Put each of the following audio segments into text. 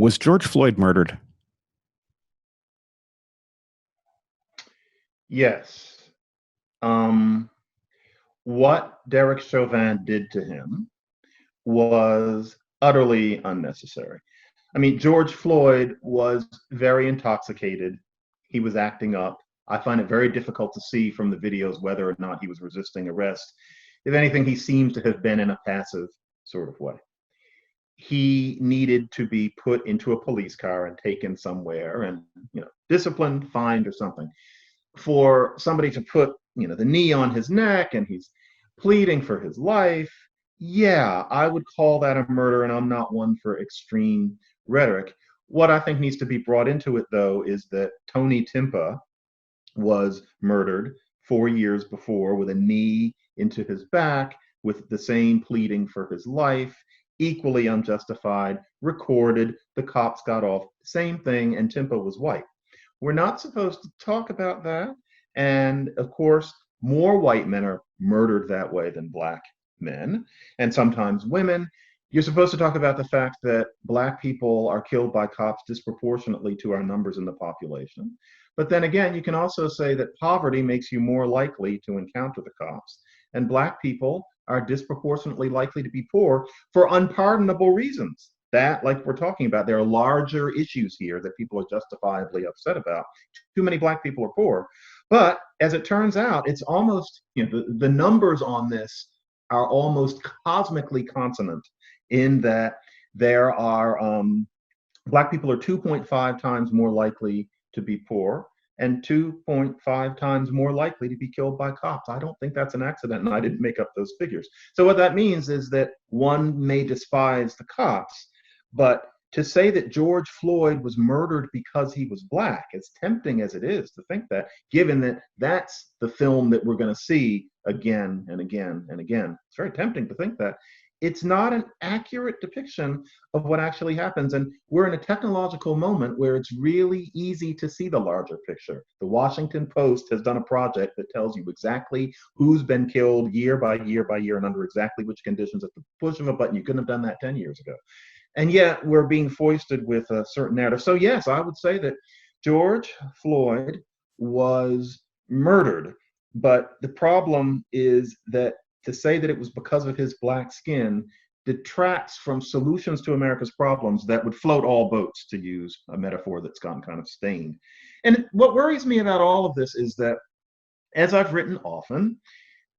Was George Floyd murdered? Yes. Um, what Derek Chauvin did to him was utterly unnecessary. I mean, George Floyd was very intoxicated. He was acting up. I find it very difficult to see from the videos whether or not he was resisting arrest. If anything, he seems to have been in a passive sort of way. He needed to be put into a police car and taken somewhere and, disciplined, fined, or something. For somebody to put, the knee on his neck and he's pleading for his life, yeah, I would call that a murder, and I'm not one for extreme rhetoric. What I think needs to be brought into it, though, is that Tony Timpa was murdered 4 years before with a knee into his back, with the same pleading for his life, equally unjustified, recorded. The cops got off. Same thing, and Timpa was white. We're not supposed to talk about that. And of course, more white men are murdered that way than black men, and sometimes women. You're supposed to talk about the fact that black people are killed by cops disproportionately to our numbers in the population. But then again, you can also say that poverty makes you more likely to encounter the cops, and black people are disproportionately likely to be poor for unpardonable reasons. That, like we're talking about, there are larger issues here that people are justifiably upset about. Too many black people are poor. But as it turns out, it's almost, the numbers on this are almost cosmically consonant in that there are, black people are 2.5 times more likely to be poor and 2.5 times more likely to be killed by cops. I don't think that's an accident, and I didn't make up those figures. So what that means is that one may despise the cops, but to say that George Floyd was murdered because he was black, as tempting as it is to think that, given that that's the film that we're going to see again and again and again, it's very tempting to think that. It's not an accurate depiction of what actually happens. And we're in a technological moment where it's really easy to see the larger picture. The Washington Post has done a project that tells you exactly who's been killed year by year by year and under exactly which conditions at the push of a button. You couldn't have done that 10 years ago. And yet we're being foisted with a certain narrative. So yes, I would say that George Floyd was murdered. But the problem is that to say that it was because of his black skin detracts from solutions to America's problems that would float all boats, to use a metaphor that's gotten kind of stained. And what worries me about all of this is that, as I've written often,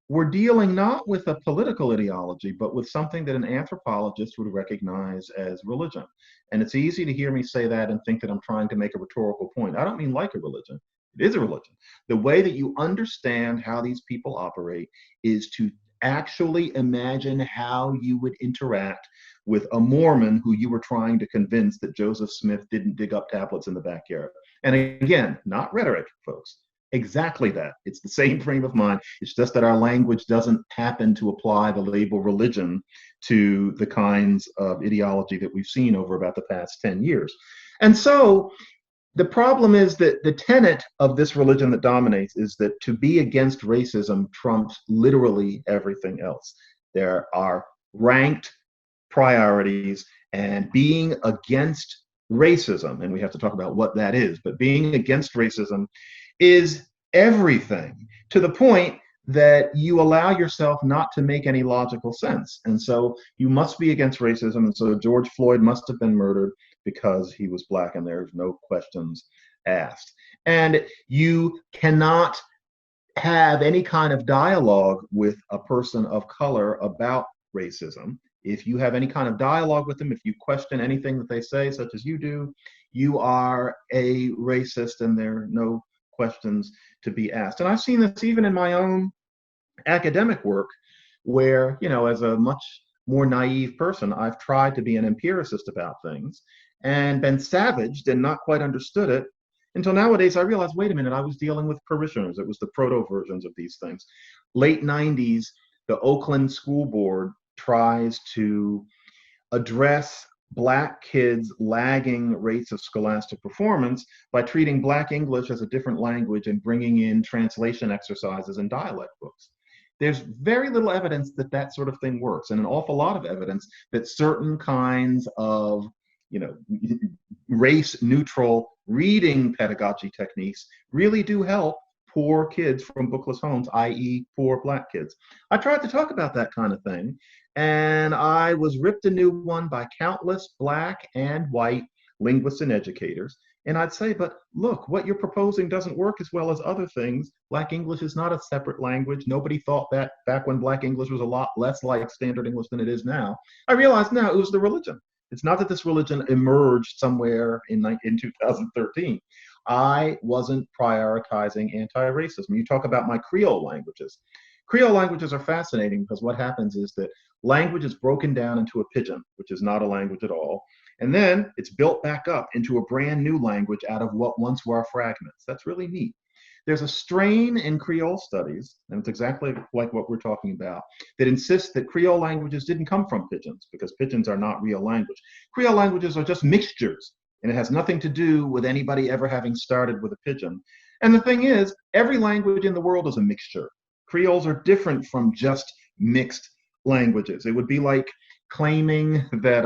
we're dealing not with a political ideology, but with something that an anthropologist would recognize as religion. And it's easy to hear me say that and think that I'm trying to make a rhetorical point. I don't mean like a religion. It is a religion. The way that you understand how these people operate is to actually imagine how you would interact with a Mormon who you were trying to convince that Joseph Smith didn't dig up tablets in the backyard. And again, not rhetoric, folks. Exactly that. It's the same frame of mind. It's just that our language doesn't happen to apply the label religion to the kinds of ideology that we've seen over about the past 10 years. And so the problem is that the tenet of this religion that dominates is that to be against racism trumps literally everything else. There are ranked priorities, and being against racism, and we have to talk about what that is, but being against racism is everything, to the point that you allow yourself not to make any logical sense. And so you must be against racism. And so George Floyd must have been murdered because he was black, and there's no questions asked. And you cannot have any kind of dialogue with a person of color about racism. If you have any kind of dialogue with them, if you question anything that they say, such as you do, you are a racist, and there are no questions to be asked. And I've seen this even in my own academic work, where, as a much more naive person, I've tried to be an empiricist about things and been savaged and not quite understood it until nowadays I realized, wait a minute, I was dealing with parishioners. It was the proto versions of these things. Late 90s, the Oakland School Board tries to address Black kids' lagging rates of scholastic performance by treating Black English as a different language and bringing in translation exercises and dialect books. There's very little evidence that that sort of thing works, and an awful lot of evidence that certain kinds of race neutral reading pedagogy techniques really do help poor kids from bookless homes, i.e., poor Black kids. I tried to talk about that kind of thing, and I was ripped a new one by countless Black and white linguists and educators. And I'd say, but look, what you're proposing doesn't work as well as other things. Black English is not a separate language. Nobody thought that back when Black English was a lot less like Standard English than it is now. I realize now it was the religion. It's not that this religion emerged somewhere in 2013. I wasn't prioritizing anti-racism. You talk about my Creole languages. Creole languages are fascinating because what happens is that language is broken down into a pidgin, which is not a language at all. And then it's built back up into a brand new language out of what once were fragments. That's really neat. There's a strain in Creole studies, and it's exactly like what we're talking about, that insists that Creole languages didn't come from pidgins because pidgins are not real language. Creole languages are just mixtures, and it has nothing to do with anybody ever having started with a pidgin. And the thing is, every language in the world is a mixture. Creoles are different from just mixed languages. It would be like claiming that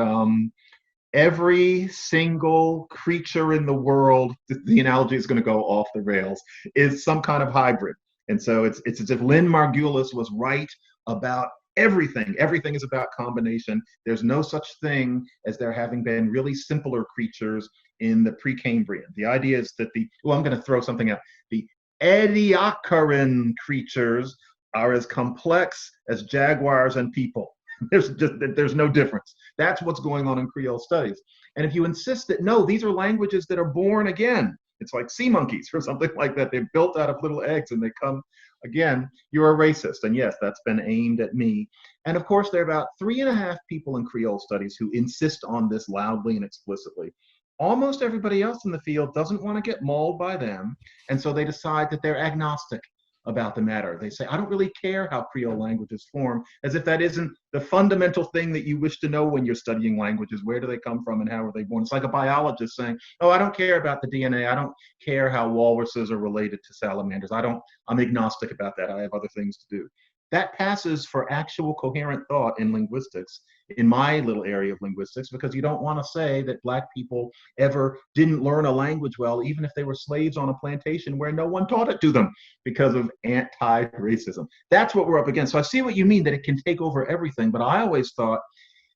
every single creature in the world, the analogy is going to go off the rails, is some kind of hybrid. And so it's as if Lynn Margulis was right about everything. Everything is about combination. There's no such thing as there having been really simpler creatures in the Precambrian. The idea is that I'm going to throw something out. The Ediacaran creatures are as complex as jaguars and people. There's no difference. That's what's going on in Creole studies. And if you insist that, no, these are languages that are born again, it's like sea monkeys or something like that. They're built out of little eggs and they come again, you're a racist. And yes, that's been aimed at me. And of course, there are about 3.5 people in Creole studies who insist on this loudly and explicitly. Almost everybody else in the field doesn't want to get mauled by them. And so they decide that they're agnostic about the matter. They say, I don't really care how Creole languages form, as if that isn't the fundamental thing that you wish to know when you're studying languages. Where do they come from and how are they born? It's like a biologist saying, oh, I don't care about the DNA. I don't care how walruses are related to salamanders. I'm agnostic about that. I have other things to do. That passes for actual coherent thought in linguistics, in my little area of linguistics, because you don't want to say that Black people ever didn't learn a language well, even if they were slaves on a plantation where no one taught it to them because of anti-racism. That's what we're up against. So I see what you mean, that it can take over everything, but I always thought,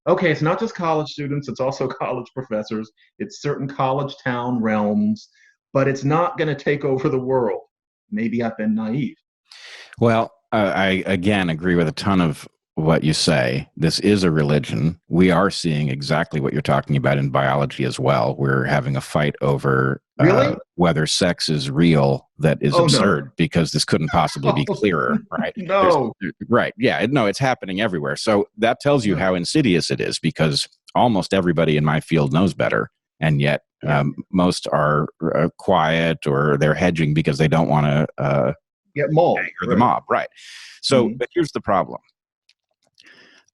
okay, it's not just college students, it's also college professors, it's certain college town realms, but it's not going to take over the world. Maybe I've been naive. Well, I again agree with a ton of what you say. This is a religion. We are seeing exactly what you're talking about in biology as well. We're having a fight over whether sex is real. That is absurd, because this couldn't possibly be clearer, right? No. Right. Yeah. No, it's happening everywhere. So that tells you how insidious it is, because almost everybody in my field knows better. And yet most are quiet, or they're hedging because they don't want to get mauled. Or the mob, right. So, but here's the problem.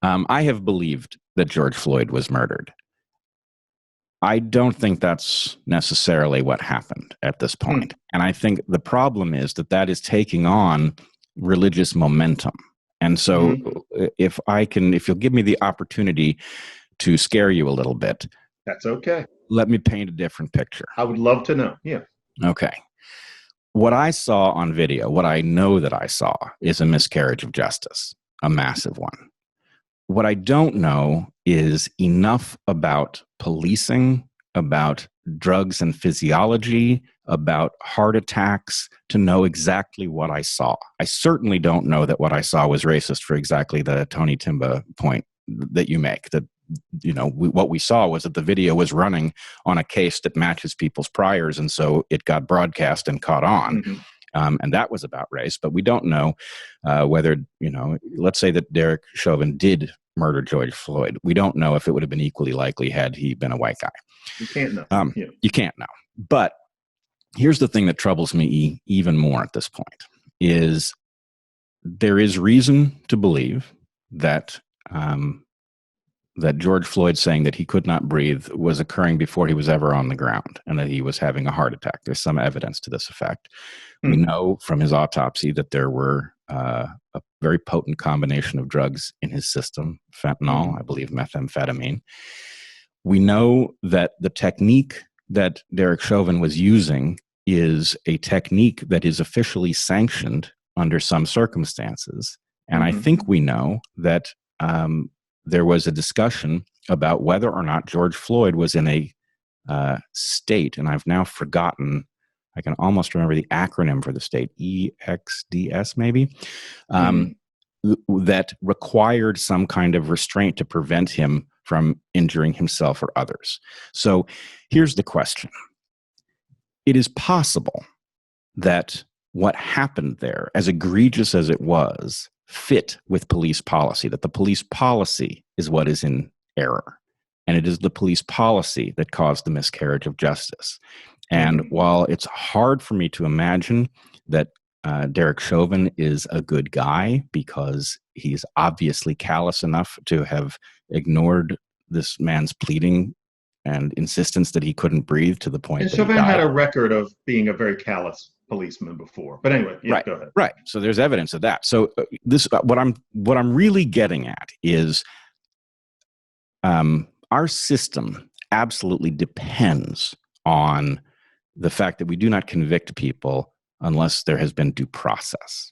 I have believed that George Floyd was murdered. I don't think that's necessarily what happened at this point. And I think the problem is that is taking on religious momentum. And so if you'll give me the opportunity to scare you a little bit. That's okay. Let me paint a different picture. I would love to know. Yeah. Okay. What I saw on video, what I know that I saw, is a miscarriage of justice, a massive one. What I don't know is enough about policing, about drugs and physiology, about heart attacks, to know exactly what I saw. I certainly don't know that what I saw was racist, for exactly the Tony Timba point that you make, that what we saw was that the video was running on a case that matches people's priors, and so it got broadcast and caught on. And that was about race, but we don't know whether, let's say that Derek Chauvin did murder George Floyd. We don't know if it would have been equally likely had he been a white guy. You can't know. You can't know. But here's the thing that troubles me even more at this point, is there is reason to believe that that George Floyd saying that he could not breathe was occurring before he was ever on the ground, and that he was having a heart attack. There's some evidence to this effect. We know from his autopsy that there were a very potent combination of drugs in his system, fentanyl, I believe methamphetamine. We know that the technique that Derek Chauvin was using is a technique that is officially sanctioned under some circumstances. And I think we know that there was a discussion about whether or not George Floyd was in a state, and I've now forgotten, I can almost remember the acronym for the state, EXDS maybe, that required some kind of restraint to prevent him from injuring himself or others. So here's the question. It is possible that what happened there, as egregious as it was, fit with police policy, that the police policy is what is in error. And it is the police policy that caused the miscarriage of justice. And while it's hard for me to imagine that Derek Chauvin is a good guy because he's obviously callous enough to have ignored this man's pleading and insistence that he couldn't breathe to the point and that Chauvin he died. had a record of being a very callous policeman before. But anyway, yeah, right, go ahead. Right. So there's evidence of that. So what I'm really getting at is our system absolutely depends on the fact that we do not convict people unless there has been due process.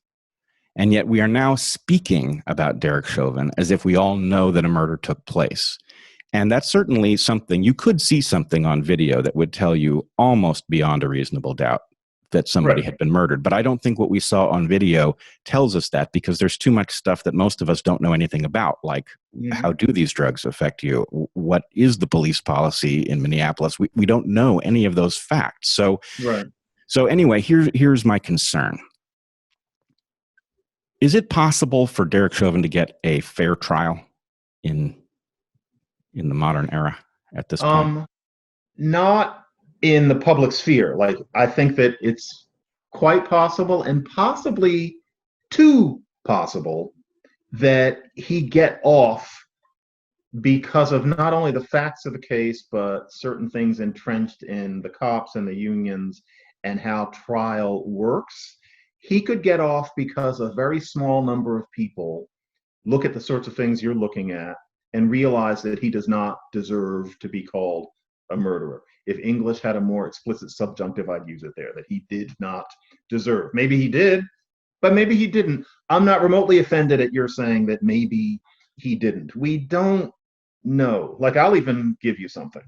And yet we are now speaking about Derek Chauvin as if we all know that a murder took place. And that's certainly something, you could see something on video that would tell you almost beyond a reasonable doubt that somebody had been murdered. But I don't think what we saw on video tells us that, because there's too much stuff that most of us don't know anything about, like how do these drugs affect you? What is the police policy in Minneapolis? We don't know any of those facts. So anyway, here's my concern. Is it possible for Derek Chauvin to get a fair trial in the modern era at this point? Not in the public sphere. Like, I think that it's quite possible, and possibly too possible, that he get off because of not only the facts of the case, but certain things entrenched in the cops and the unions and how trial works. He could get off because a very small number of people look at the sorts of things you're looking at and realize that he does not deserve to be called a murderer. If English had a more explicit subjunctive, I'd use it there, that he did not deserve. Maybe he did, but maybe he didn't. I'm not remotely offended at your saying that maybe he didn't. We don't know. Like, I'll even give you something.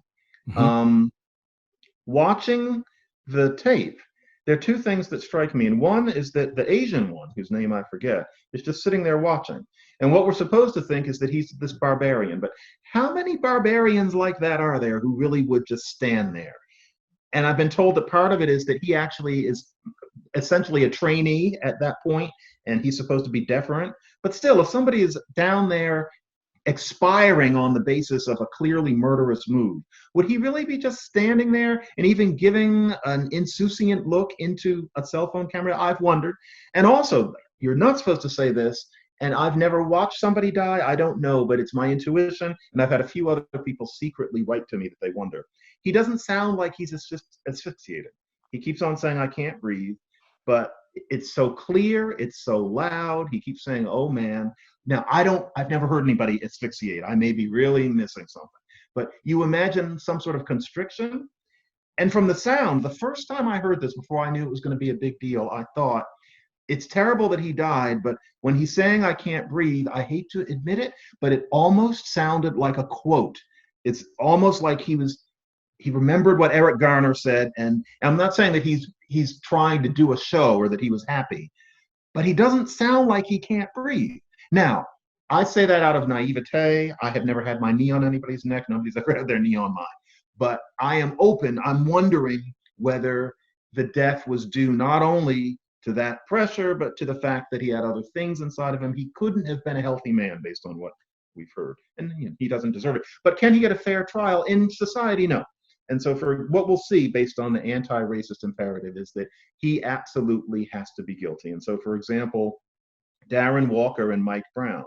Watching the tape, there are two things that strike me. And one is that the Asian one, whose name I forget, is just sitting there watching. And what we're supposed to think is that he's this barbarian. But how many barbarians like that are there who really would just stand there? And I've been told that part of it is that he actually is essentially a trainee at that point, and he's supposed to be deferent. But still, if somebody is down there expiring on the basis of a clearly murderous move, would he really be just standing there and even giving an insouciant look into a cell phone camera? I've wondered. And also, you're not supposed to say this, and I've never watched somebody die. I don't know, but it's my intuition. And I've had a few other people secretly write to me that they wonder. He doesn't sound like he's asphyxiated. He keeps on saying, I can't breathe, but it's so clear, it's so loud. He keeps saying, oh man. Now, I've never heard anybody asphyxiate. I may be really missing something, but you imagine some sort of constriction. And from the sound, the first time I heard this, before I knew it was going to be a big deal, I thought, it's terrible that he died, but when he's saying I can't breathe, I hate to admit it, but it almost sounded like a quote. It's almost like he remembered what Eric Garner said, and I'm not saying that he's trying to do a show or that he was happy, but he doesn't sound like he can't breathe. Now, I say that out of naivete. I have never had my knee on anybody's neck. Nobody's ever had their knee on mine. But I am open. I'm wondering whether the death was due not only to that pressure, but to the fact that he had other things inside of him. He couldn't have been a healthy man based on what we've heard. And he doesn't deserve it. But can he get a fair trial in society? No. And so for what we'll see based on the anti-racist imperative is that he absolutely has to be guilty. And so, for example, Darren Walker and Mike Brown,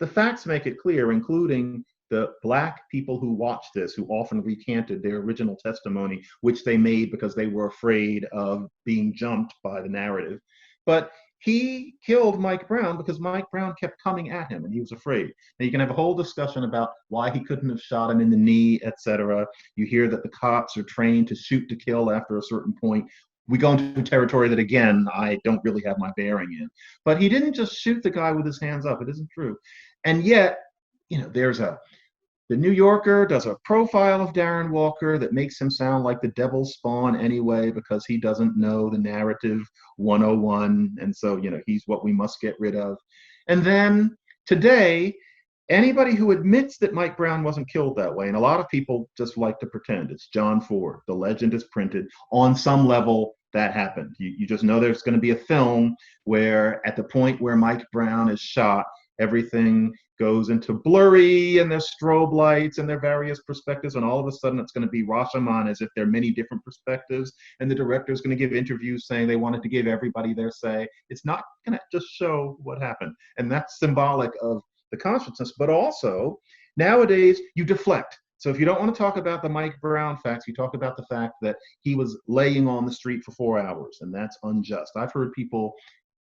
the facts make it clear, including the Black people who watched this, who often recanted their original testimony, which they made because they were afraid of being jumped by the narrative. But he killed Mike Brown because Mike Brown kept coming at him and he was afraid. Now you can have a whole discussion about why he couldn't have shot him in the knee, etc. You hear that the cops are trained to shoot to kill after a certain point. We go into territory that, again, I don't really have my bearing in. But he didn't just shoot the guy with his hands up. It isn't true. And yet, the New Yorker does a profile of Darren Walker that makes him sound like the devil's spawn anyway, because he doesn't know the narrative 101. And so, he's what we must get rid of. And then today, anybody who admits that Mike Brown wasn't killed that way, and a lot of people just like to pretend it's John Ford, the legend is printed, on some level that happened. You just know there's going to be a film where at the point where Mike Brown is shot, everything goes into blurry and there's strobe lights and there are various perspectives, and all of a sudden it's going to be Rashomon as if there are many different perspectives, and the director is going to give interviews saying they wanted to give everybody their say. It's not going to just show what happened, and that's symbolic of the consciousness. But also nowadays you deflect. So if you don't want to talk about the Mike Brown facts, you talk about the fact that he was laying on the street for 4 hours, and that's unjust. I've heard people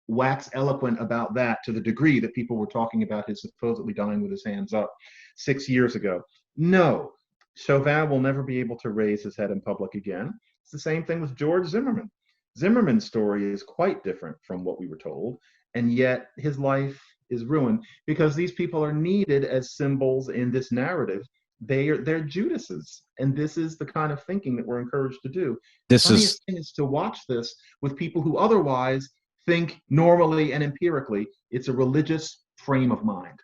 wax eloquent about that to the degree that people were talking about his supposedly dying with his hands up 6 years ago. No, Chauvin will never be able to raise his head in public again. It's the same thing with George Zimmerman. Zimmerman's story is quite different from what we were told, and yet his life is ruined because these people are needed as symbols in this narrative. They're Judases, and this is the kind of thinking that we're encouraged to do. The funniest thing is to watch this with people who otherwise think normally and empirically. It's a religious frame of mind.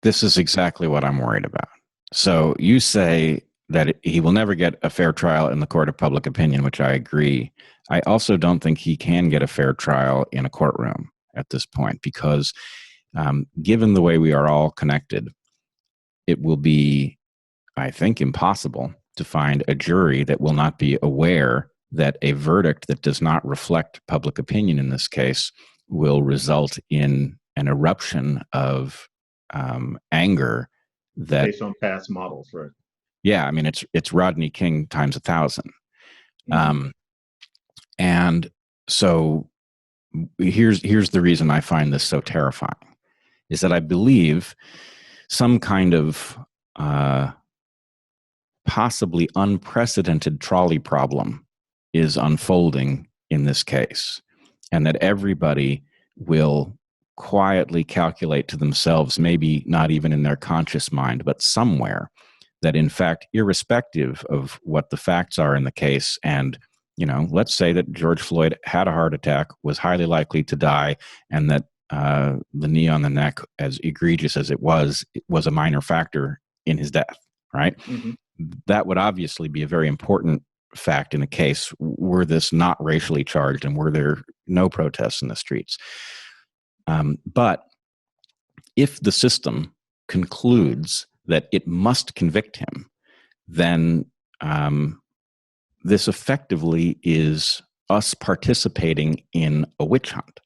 This is exactly what I'm worried about. So you say that he will never get a fair trial in the court of public opinion, which I agree. I also don't think he can get a fair trial in a courtroom at this point, because given the way we are all connected, it will be, I think, impossible to find a jury that will not be aware that a verdict that does not reflect public opinion in this case will result in an eruption of anger that, based on past models, right? Yeah, I mean it's Rodney King times 1,000. Mm-hmm. And so here's the reason I find this so terrifying, is that I believe some kind of possibly unprecedented trolley problem is unfolding in this case, and that everybody will quietly calculate to themselves, maybe not even in their conscious mind, but somewhere, that in fact, irrespective of what the facts are in the case, and let's say that George Floyd had a heart attack, was highly likely to die, and that the knee on the neck, as egregious as it was a minor factor in his death, right? Mm-hmm. That would obviously be a very important fact in a case were this not racially charged and were there no protests in the streets. But if the system concludes that it must convict him, then this effectively is us participating in a witch hunt.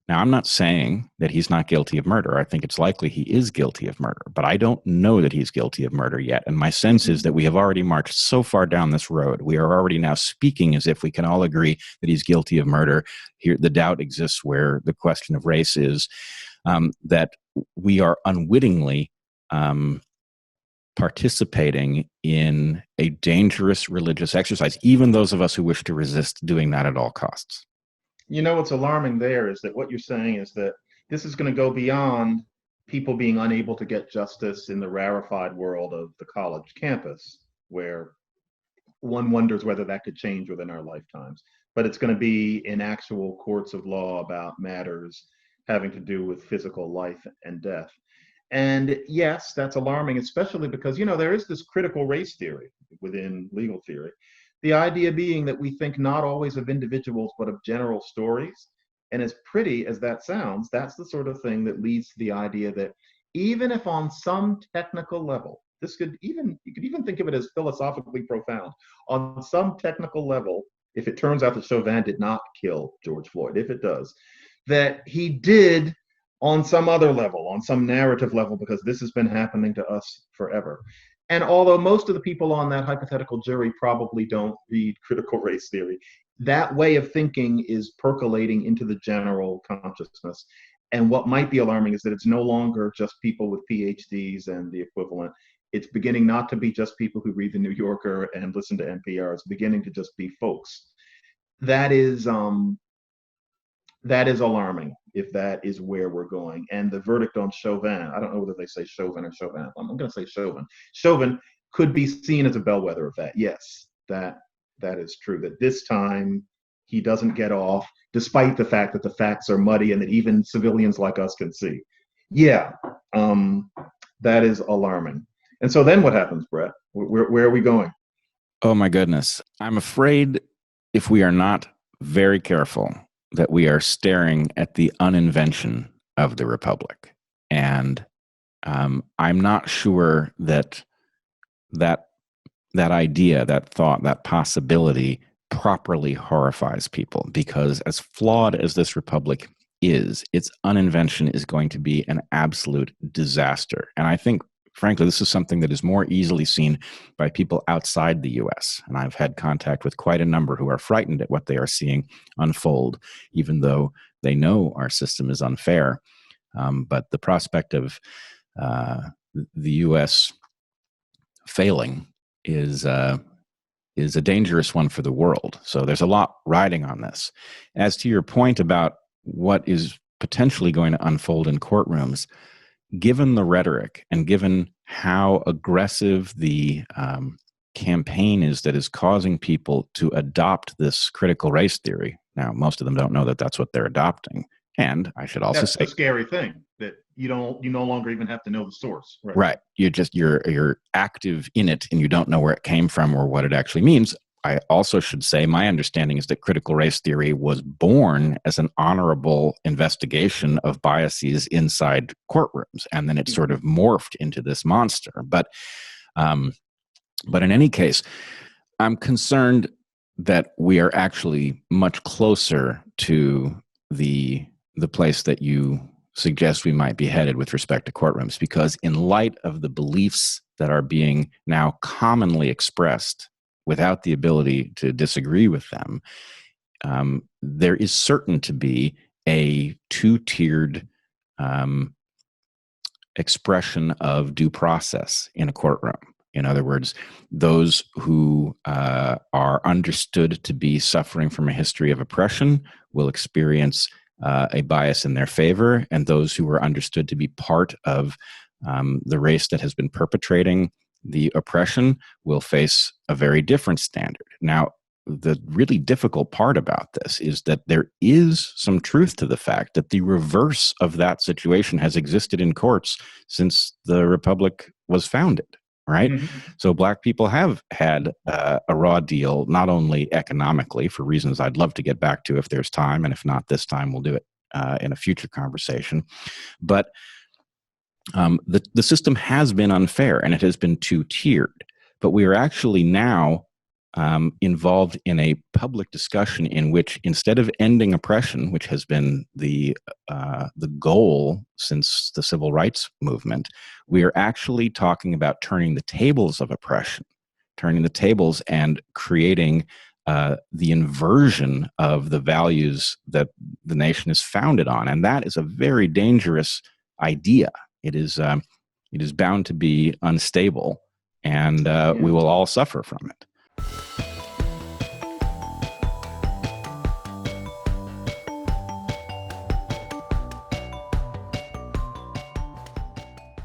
Now, I'm not saying that he's not guilty of murder. I think it's likely he is guilty of murder, but I don't know that he's guilty of murder yet. And my sense is that we have already marched so far down this road. We are already now speaking as if we can all agree that he's guilty of murder. Here, the doubt exists where the question of race is, that we are unwittingly participating in a dangerous religious exercise, even those of us who wish to resist doing that at all costs. What's alarming there is that what you're saying is that this is going to go beyond people being unable to get justice in the rarefied world of the college campus, where one wonders whether that could change within our lifetimes. But it's going to be in actual courts of law about matters having to do with physical life and death. And yes, that's alarming, especially because, there is this critical race theory within legal theory. The idea being that we think not always of individuals, but of general stories. And as pretty as that sounds, that's the sort of thing that leads to the idea that even if on some technical level, you could even think of it as philosophically profound, on some technical level, if it turns out that Chauvin did not kill George Floyd, if it does, that he did on some other level, on some narrative level, because this has been happening to us forever. And although most of the people on that hypothetical jury probably don't read critical race theory, that way of thinking is percolating into the general consciousness. And what might be alarming is that it's no longer just people with PhDs and the equivalent. It's beginning not to be just people who read the New Yorker and listen to NPR. It's beginning to just be folks. That is alarming if that is where we're going. And the verdict on Chauvin, I don't know whether they say Chauvin or Chauvin. I'm going to say Chauvin. Chauvin could be seen as a bellwether of that. Yes, that is true. That this time he doesn't get off, despite the fact that the facts are muddy and that even civilians like us can see. Yeah, that is alarming. And so then what happens, Bret? Where are we going? Oh my goodness. I'm afraid if we are not very careful, that we are staring at the uninvention of the Republic. And I'm not sure that idea, that thought, that possibility properly horrifies people, because as flawed as this Republic is, its uninvention is going to be an absolute disaster. And I think, frankly, this is something that is more easily seen by people outside the US. And I've had contact with quite a number who are frightened at what they are seeing unfold, even though they know our system is unfair. But the prospect of the US failing is a dangerous one for the world. So there's a lot riding on this. As to your point about what is potentially going to unfold in courtrooms, given the rhetoric and given how aggressive the campaign is that is causing people to adopt this critical race theory. Now, most of them don't know that that's what they're adopting. And I should also That's say, the scary thing, that you no longer even have to know the source. Right. You're active in it and you don't know where it came from or what it actually means. I also should say my understanding is that critical race theory was born as an honorable investigation of biases inside courtrooms, and then it sort of morphed into this monster. But in any case, I'm concerned that we are actually much closer to the place that you suggest we might be headed with respect to courtrooms, because in light of the beliefs that are being now commonly expressed without the ability to disagree with them, there is certain to be a two-tiered expression of due process in a courtroom. In other words, those who are understood to be suffering from a history of oppression will experience a bias in their favor, and those who are understood to be part of the race that has been perpetrating the oppression will face a very different standard. Now, the really difficult part about this is that there is some truth to the fact that the reverse of that situation has existed in courts since the Republic was founded, right? Mm-hmm. So Black people have had a raw deal, not only economically, for reasons I'd love to get back to if there's time, and if not this time, we'll do it in a future conversation, but the system has been unfair and it has been two-tiered, but we are actually now involved in a public discussion in which, instead of ending oppression, which has been the goal since the civil rights movement, we are actually talking about turning the tables of oppression, turning the tables and creating the inversion of the values that the nation is founded on. And that is a very dangerous idea. It is bound to be unstable, and we will all suffer from it.